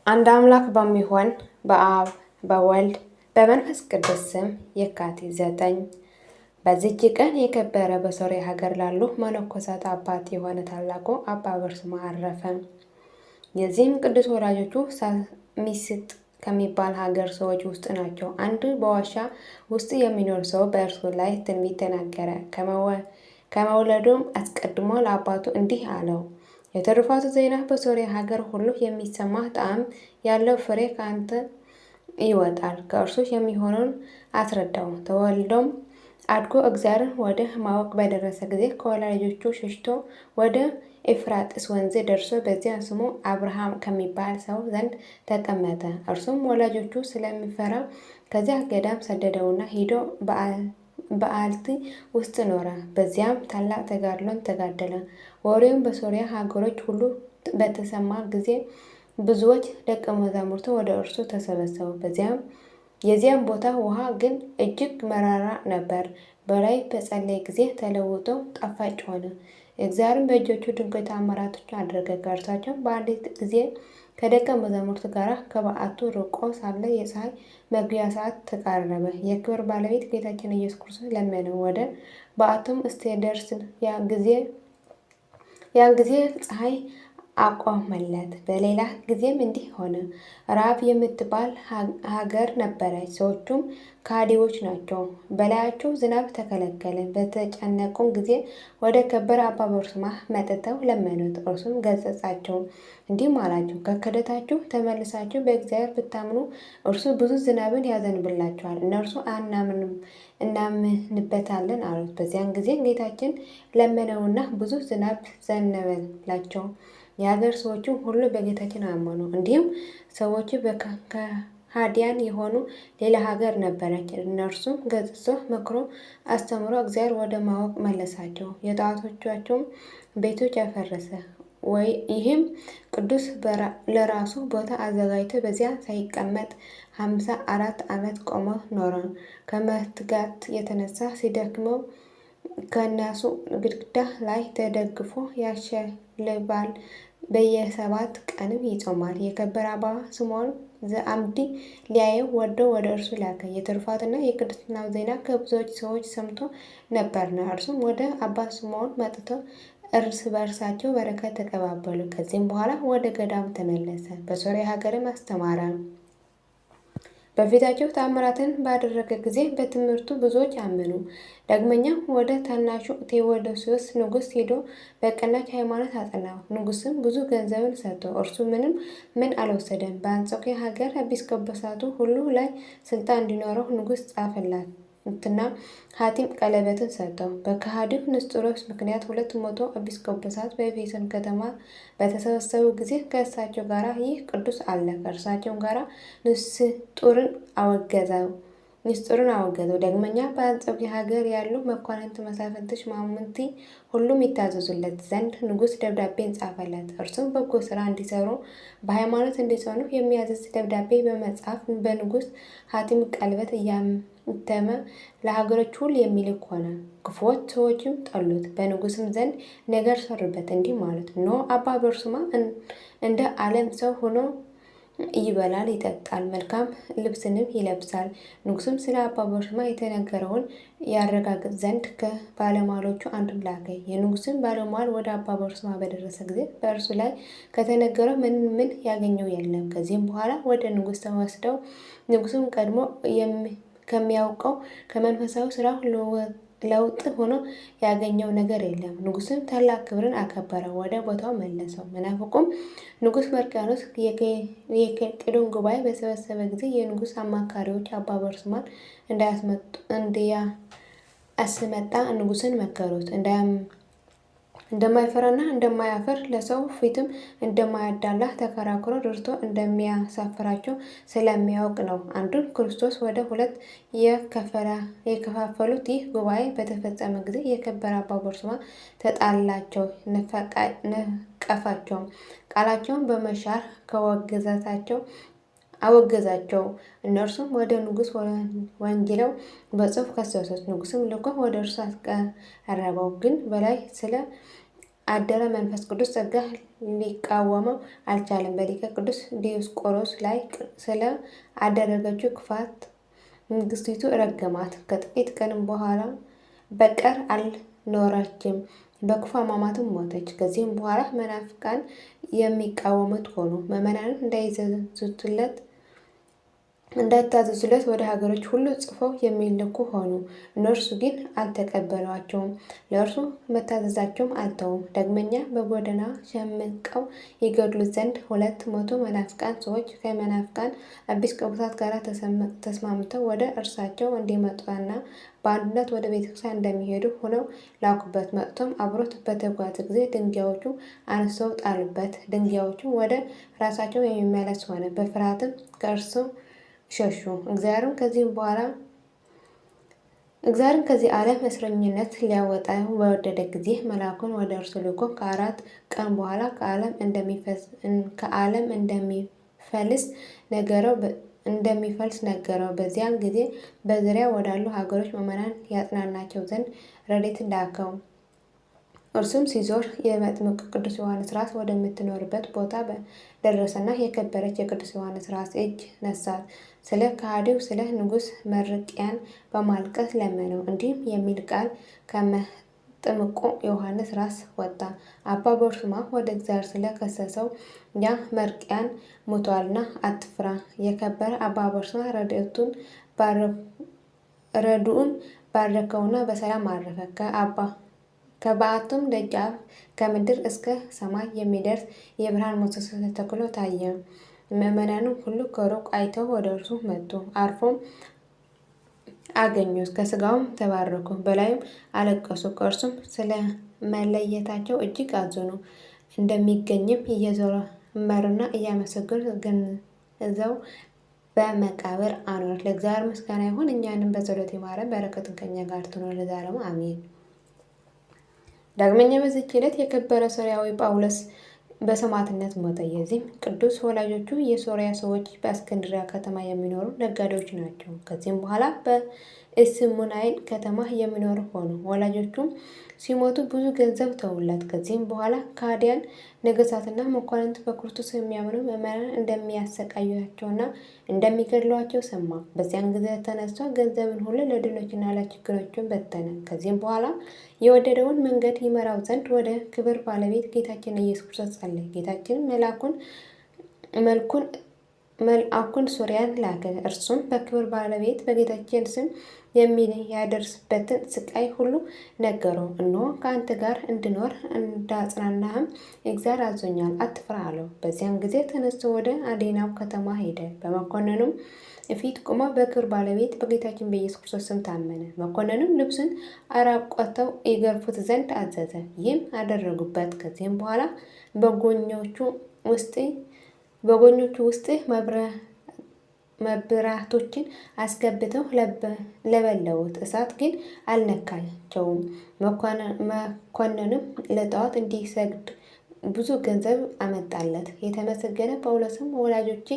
አንድ አምላክ በሚሆን በአብ በወልድ በመንፈስ ቅዱስ ስም የካቲት 9 በዚች ቀን የከበረ በሶርያ ሀገር ላሉ መነኮሳት አባት የሆነ ታላቁ አባ በርሱማ አረፈ። የዚህም ቅዱስ ወላጆቹ ሳሚስጥ ከሚባል ሀገር ሰዎች ውስጥ ናቸው። አንድ በዋሻ ውስጥ የሚኖር ሰው በእርሱ ላይ ትንቢት ተናገረ። ከመውለዱም አስቀድሞ ለአባቱ እንዲህ አለው፣ የትሩፋቱ ዜና በሶርያ ሀገር ሁሉ የሚሰማ ጣዕም ያለው ፍሬ ከአንተ ይወጣል። ከእርሱ የሚሆነውን አስረዳው። ተወልዶም አድጎ እግዚአብሔርን ወደ ማወቅ በደረሰ ጊዜ ከወላጆቹ ሸሽቶ ወደ ኤፍራጥስ ወንዝ ደርሶ በዚያ ስሙ አብርሃም ከሚባል ሰው ዘንድ ተቀመጠ። እርሱም ወላጆቹ ስለሚፈራ ከዚያ ገዳም ሰደደውና ሂዶ በአልቲ ውስጥ ኖረ። በዚያም ታላቅ ተጋድሎን ተጋደለ። ወሬውም በሶርያ ሀገሮች ሁሉ በተሰማ ጊዜ ብዙዎች ደቀ መዛሙርቱ ወደ እርሱ ተሰበሰቡ። የዚያም ቦታ ውሃ ግን እጅግ መራራ ነበር። በላይ በጸለየ ጊዜ ተለውጦ ጣፋጭ ሆነ። እግዚአብሔርም በእጆቹ ድንቅ ተአምራቶች አደረገ። ከእርሳቸው በአንዲት ጊዜ ከደቀ መዛሙርት ጋር ከበዓቱ ርቆ ሳለ የፀሐይ መግቢያ ሰዓት ተቃረበ። የክብር ባለቤት ጌታችን ኢየሱስ ክርስቶስ ለመነው። ወደ በዓቱም እስኪደርስ ያን ጊዜ ፀሐይ አቆመለት። በሌላ ጊዜም እንዲህ ሆነ። ራብ የምትባል ሀገር ነበረች። ሰዎቹም ከሃዲዎች ናቸው። በላያቸው ዝናብ ተከለከለ። በተጨነቁም ጊዜ ወደ ከበረ አባ በርሱማ መጥተው ለመኑት። እርሱም ገሰጻቸው፣ እንዲህም አላቸው፣ ከክህደታችሁ ተመልሳችሁ በእግዚአብሔር ብታምኑ እርሱ ብዙ ዝናብን ያዘንብላችኋል። እነርሱ እናምንበታለን አሉት። በዚያን ጊዜ ጌታችን ለመነውና ብዙ ዝናብ ዘነበላቸው። የሀገር ሰዎችም ሁሉ በጌታችን አመኑ። እንዲሁም ሰዎች ከሃዲያን የሆኑ ሌላ ሀገር ነበረች። እነርሱም ገስጾ መክሮ አስተምሮ እግዚአብሔር ወደ ማወቅ መለሳቸው። የጣዖቶቻቸውም ቤቶች ያፈረሰ ይህም ቅዱስ ለራሱ ቦታ አዘጋጅቶ በዚያ ሳይቀመጥ 54 ዓመት ቆሞ ኖረ። ከመትጋት የተነሳ ሲደክመው ከናሱ ግድግዳ ላይ ተደግፎ ያሸልባል። በየ7 ቀንም ይጾማል። የከበረ አባ ስምዖን ዘአምዲ ሊያየው ወዶ ወደ እርሱ ላከ። የትሩፋትና የቅድስናው ዜና ከብዙዎች ሰዎች ሰምቶ ነበርና። እርሱም ወደ አባ ስምዖን መጥቶ እርስ በእርሳቸው በረከት ተቀባበሉ። ከዚህም በኋላ ወደ ገዳም ተመለሰ። በሶርያ ሀገርም አስተማረ። በፊታቸው ተአምራትን ባደረገ ጊዜ በትምህርቱ ብዙዎች አመኑ። ዳግመኛም ወደ ታናሹ ቴዎዶስዮስ ንጉሥ ሄዶ በቀናች ሃይማኖት አጸናው። ንጉሥም ብዙ ገንዘብን ሰጠው። እርሱ ምን አልወሰደም። በአንጾኪያ ሀገር ኤጲስቆጶሳቱ ሁሉ ላይ ስልጣን እንዲኖረው ንጉሥ ጻፈላትና ሐቲም ቀለበትን ሰጠው። በከሃዲው ንስጥሮስ ምክንያት 200 ኤጲስቆጶሳት በኤፌሶን ከተማ በተሰበሰቡ ጊዜ ከእርሳቸው ጋር ይህ ቅዱስ አለ። ከእርሳቸውም ጋር ንስጥሮስን አወገዘው። ዳግመኛ በአንጾኪያ ሀገር ያሉ መኳንንት፣ መሳፍንት፣ ሹማምንት ሁሉም ይታዘዙለት ዘንድ ንጉሥ ደብዳቤን ጻፈለት። እርሱም በጎ ስራ እንዲሰሩ በሃይማኖት እንዲጸኑ የሚያዝዝ ደብዳቤ በመጻፍ በንጉሥ ሐቲም ቀለበት እያተመ ለሀገሮች ሁሉ የሚልክ ሆነ። ክፉዎች ሰዎችም ጠሉት፣ በንጉሥም ዘንድ ነገር ሰሩበት። እንዲህ ማለት እነሆ አባ በርሱማ እንደ ዓለም ሰው ሆኖ ይበላል፣ ይጠጣል፣ መልካም ልብስንም ይለብሳል። ንጉሥም ስለ አባ በርሱማ የተነገረውን ያረጋግጥ ዘንድ ከባለሟሎቹ አንዱን ላከ። የንጉሥም ባለሟል ወደ አባ በርሱማ በደረሰ ጊዜ በእርሱ ላይ ከተነገረው ምን ያገኘው የለም። ከዚህም በኋላ ወደ ንጉሥ ተወስደው ንጉሥም ቀድሞ ከሚያውቀው ከመንፈሳዊ ስራ ለውጥ ሆኖ ያገኘው ነገር የለም። ንጉሥም ታላቅ ክብርን አከበረ፣ ወደ ቦታው መለሰው። መናፍቁም ንጉሥ መርቅያኖስ የኬልቄዶን ጉባኤ በሰበሰበ ጊዜ የንጉሥ አማካሪዎች አባ በርሱማን እንዲያስመጣ ንጉሥን መከሩት። እንደማይፈራና እንደማያፍር ለሰው ፊትም እንደማያዳላ ተከራክሮ ድርቶ እንደሚያሳፍራቸው ስለሚያውቅ ነው። አንዱን ክርስቶስ ወደ 2 የከፋፈሉት ይህ ጉባኤ በተፈጸመ ጊዜ የከበረ አባ በርሱማ ተጣላቸው፣ ነቀፋቸው። ቃላቸውን በመሻር አወገዛቸው። እነርሱም ወደ ንጉሥ ወንጅለው በጽሑፍ ከሰሱት። ንጉሥም ልኮ ወደ እርሱ አስቀረበው። ግን በላይ ስለ አደረ መንፈስ ቅዱስ ጸጋ ሊቃወመው አልቻለም። በሊቀ ቅዱስ ዲዮስቆሮስ ላይ ስለ አደረገችው ክፋት ንግስቲቱ ረገማት። ከጥቂት ቀንም በኋላ በቀር አልኖረችም፣ በክፉ አሟሟትም ሞተች። ከዚህም በኋላ መናፍቃን የሚቃወሙት ሆኑ። ምዕመናንም እንዳይታዘዙለት ወደ ሀገሮች ሁሉ ጽፈው የሚልኩ ሆኑ። እነርሱ ግን አልተቀበሏቸውም፣ ለእርሱ መታዘዛቸውም አልተውም። ዳግመኛ በጎዳና ሸምቀው ይገድሉት ዘንድ 200 መናፍቃን ሰዎች ከመናፍቃን ኤጲስቆጶሳት ጋር ተስማምተው ወደ እርሳቸው እንዲመጡና በአንድነት ወደ ቤተክርስቲያን እንደሚሄዱ ሆነው ላኩበት። መጥቶም አብሮት በተጓዘ ጊዜ ድንጋዮቹ አንስተው ጣሉበት። ድንጋዮቹ ወደ ራሳቸው የሚመለስ ሆነ። በፍርሃትም ከእርሱ ሸሹ። እግዚአብሔርም ከዚህ ዓለም እስረኝነት ሊያወጣው በወደደ ጊዜ መልአኩን ወደ እርሱ ልኮ ከ4 ቀን በኋላ ከዓለም እንደሚፈልስ ነገረው። በዚያን ጊዜ በዙሪያ ወዳሉ ሀገሮች ምዕመናን ያጽናናቸው ዘንድ ረድኤት ላከው። እርሱም ሲዞር የመጥምቁ ቅዱስ ዮሐንስ ራስ ወደምትኖርበት ቦታ ደረሰና የከበረች የቅዱስ ዮሐንስ ራስ እጅ ነሳት። ስለ ከሃዲው ስለ ንጉሥ መርቅያን በማልቀስ ለመነው። እንዲህም የሚል ቃል ከመጥምቁ ዮሐንስ ራስ ወጣ። አባ በርሱማ ወደ እግዚአብሔር ስለ ከሰሰው ያ መርቅያን ሞቷልና አትፍራ። የከበረ አባ በርሱማ ረድኡን ባረከውና በሰላም አረፈ። ከበዓቱም ደጃፍ ከምድር እስከ ሰማይ የሚደርስ የብርሃን ምሰሶ ተተክሎ ታየ። ምዕመናንም ሁሉ ከሩቅ አይተው ወደ እርሱ መጡ። አርፎም አገኙት። ከሥጋውም ተባረኩ፣ በላዩም አለቀሱ። ከእርሱም ስለመለየታቸው እጅግ አዘኑ። እንደሚገኝም እየዘመሩና እያመሰገኑ ገንዘው በመቃብር አኖሩት። ለእግዚአብሔር ምስጋና ይሁን፣ እኛንም በጸሎቱ ይማረን፣ በረከቱም ከእኛ ጋር ትኑር ለዘላለሙ አሜን። ዳግመኛ በዚህች ዕለት የከበረ ሶርያዊ ጳውሎስ በሰማዕትነት ሞተ። የዚህም ቅዱስ ወላጆቹ የሶርያ ሰዎች በእስክንድርያ ከተማ የሚኖሩ ነጋዴዎች ናቸው። ከዚህም በኋላ በእስሙናይን ከተማ የሚኖሩ ሆኑ። ወላጆቹም ሲሞቱ ብዙ ገንዘብ ተውለት። ከዚህም በኋላ ከሃዲያን ነገሥታትና መኳንንት በክርስቶስ የሚያምኑ ምዕመናን እንደሚያሰቃዩአቸውና እንደሚገድሏቸው ሰማ። በዚያን ጊዜ ተነስቶ ገንዘብን ሁሉ ለድሆችና ለችግረኞች በተነ። ከዚህም በኋላ የወደደውን መንገድ ይመራው ዘንድ ወደ ክብር ባለቤት ጌታችን ኢየሱስ ክርስቶስ ጸለየ። ጌታችን መልአኩን ሶርያን ላከ። እርሱም በክብር ባለቤት በጌታችን ስም የሚያደርስበትን ስቃይ ሁሉ ነገረው። እነሆ ከአንተ ጋር እንድኖር እንዳጽናናህም እግዚአብሔር አዞኛል፣ አትፍራ አለው። በዚያን ጊዜ ተነስቶ ወደ አዴናው ከተማ ሄደ። በመኮንኑም ፊት ቆሞ በክብር ባለቤት በጌታችን በኢየሱስ ክርስቶስ ስም ታመነ። መኮንኑም ልብሱን አራቆተው ይገርፉት ዘንድ አዘዘ። ይህም አደረጉበት። ከዚህም በኋላ በጎኞቹ ውስጥ መብራቶችን አስገብተው ለበለቡት። እሳት ግን አልነካቸውም። መኮንኑም ለጣዖት እንዲሰግድ ብዙ ገንዘብ አመጣለት። የተመሰገነ ጳውሎስም ወላጆቼ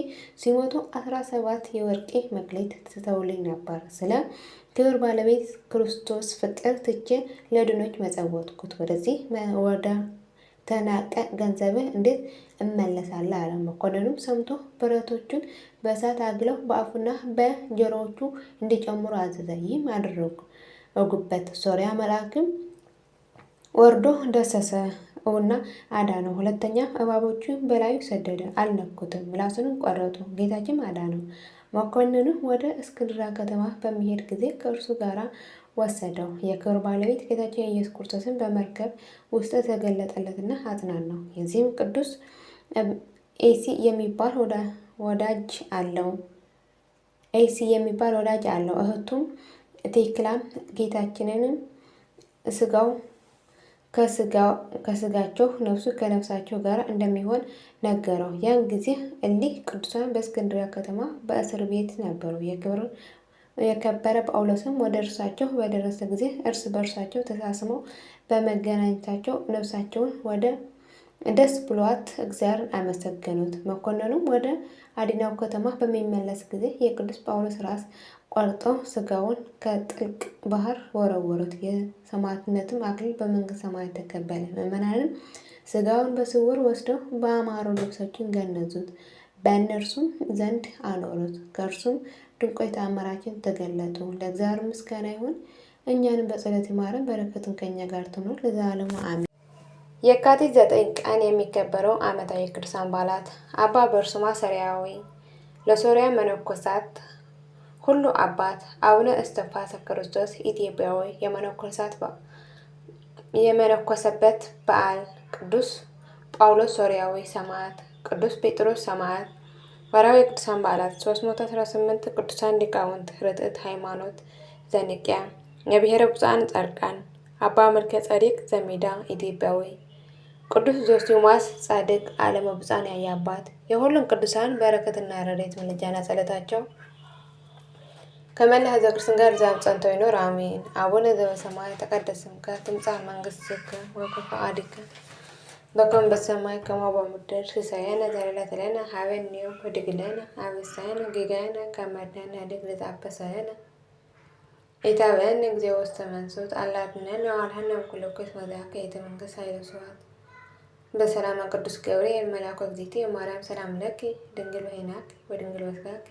ሲሞቱ 17 የወርቅ መክሊት ትተውልኝ ነበር። ስለ ክብር ባለቤት ክርስቶስ ፍቅር ትቼ ለድሆች መጸወትኩት። ወደዚህ ወደ ተናቀ ገንዘብህ እንዴት እመለሳለሁ አለ። መኮንኑም ሰምቶ ብረቶቹን በእሳት አግለው በአፉና በጆሮዎቹ እንዲጨምሩ አዘዘ። ይህም አደረጉበት። ሶርያ መልአክም ወርዶ ዳሰሰውና አዳነው። ሁለተኛ እባቦቹ በላዩ ሰደደ፣ አልነኩትም፣ ምላሱንም ቆረጡ። ጌታችን አዳነው። መኮንኑም ወደ እስክንድርያ ከተማ በሚሄድ ጊዜ ከእርሱ ጋር ወሰደው። የክብር ባለቤት ጌታችን ኢየሱስ ክርስቶስን በመርከብ ውስጥ ተገለጠለትና አጽናናው። የዚህም ቅዱስ ኤሲ የሚባል ወዳጅ አለው። እህቱም ቴክላም ጌታችንንም ስጋው ከስጋቸው ነፍሱ ከነፍሳቸው ጋር እንደሚሆን ነገረው። ያን ጊዜ እሊህ ቅዱሳን በእስክንድርያ ከተማ በእስር ቤት ነበሩ። የከበረ ጳውሎስም ወደ እርሳቸው በደረሰ ጊዜ እርስ በእርሳቸው ተሳስመው በመገናኘታቸው ነፍሳቸውን ወደ ደስ ብሏት እግዚአብሔርን አመሰገኑት። መኮንኑም ወደ አዲናው ከተማ በሚመለስ ጊዜ የቅዱስ ጳውሎስ ራስ ቆርጦ ስጋውን ከጥልቅ ባህር ወረወሩት። የሰማዕትነትም አክሊል በመንግሥተ ሰማያት ተቀበለ። ምዕመናንም ስጋውን በስውር ወስደው በአማሩ ልብሶችን ገነዙት፣ በእነርሱም ዘንድ አኖሩት። ከእርሱም ድንቆች ተአምራትን ተገለጡ። ለእግዚአብሔር ምስጋና ይሁን፣ እኛንም በጸሎት ይማረን፣ በረከቱም ከእኛ ጋር ትኖር ለዘላለሙ አሜን። የካቲት 9 ቀን የሚከበረው ዓመታዊ የቅዱሳን በዓላት፦ አባ በርሱማ ሶርያዊ ለሶርያ መነኮሳት ሁሉ አባት፣ አቡነ እስትንፋሰ ክርስቶስ ኢትዮጵያዊ የመነኮሰበት በዓል፣ ቅዱስ ጳውሎስ ሶርያዊ ሰማዕት፣ ቅዱስ ጴጥሮስ ሰማዕት። ወርኃዊ የቅዱሳን በዓላት 318 ቅዱሳን ሊቃውንት ርትዕት ሃይማኖት ዘኒቅያ የብሔረ ብፁዓን ጻድቃን አባ መልከ ጼዴቅ ዘሜዳ ኢትዮጵያዊ፣ ቅዱስ ዞሲማስ ጻድቅ ዓለመ ብፁዓን ያየ አባት። የሁሉም ቅዱሳን በረከትና ረድኤት ምልጃና ጸሎታቸው ከመላ ሕዝበ ክርስቲያን ጋር ዛሬም ጸንቶ ይኑር አሜን። አቡነ ዘበሰማያት ይትቀደስ ስምከ ትምጻእ መንግሥትከ ወይኩን ፈቃድከ በከመ በሰማይ ከማሁ በምድር ሲሳየነ ዘለለዕለትነ ሀበነ ዮም ወኅድግ ለነ አበሳነ ጌጋየነ ከመ ንሕነኒ ንኅድግ ለዘአበሳየነ ኢታብአነ እግዚኦ ውስተ መንሱት አላ አድኅነነ ወባልሐነ እምኩሉ ኩሉ መዛክዕ ይእቲ መንግሥት ኃይለ ወስብሐት በሰላመ ቅዱስ ገብርኤል መልአኩ እግዝእትየ ማርያም ሰላም ለኪ ድንግል ወኅሊናኪ ወድንግል በሥጋኪ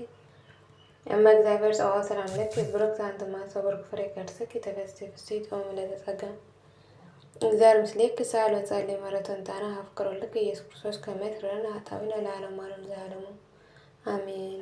እመ እግዚአብሔር ጸባኦት ሰላም ለኪ ብሩክት አንቲ እምአንስት ወቡሩክ ፍሬ ከርሥኪ ተፈሥሒ ፍሥሕት ኦ ምልዕተ ጸጋ እግዚአብሔር ምስሌኪ ሳህል ወጸልይ ምሕረቱ እንታነ አፍቅሮ ልክ ኢየሱስ ክርስቶስ ከመ ይትረዳነ ኃጣውኢነ ለዓለሙ ዓለም ዘላለሙ አሜን።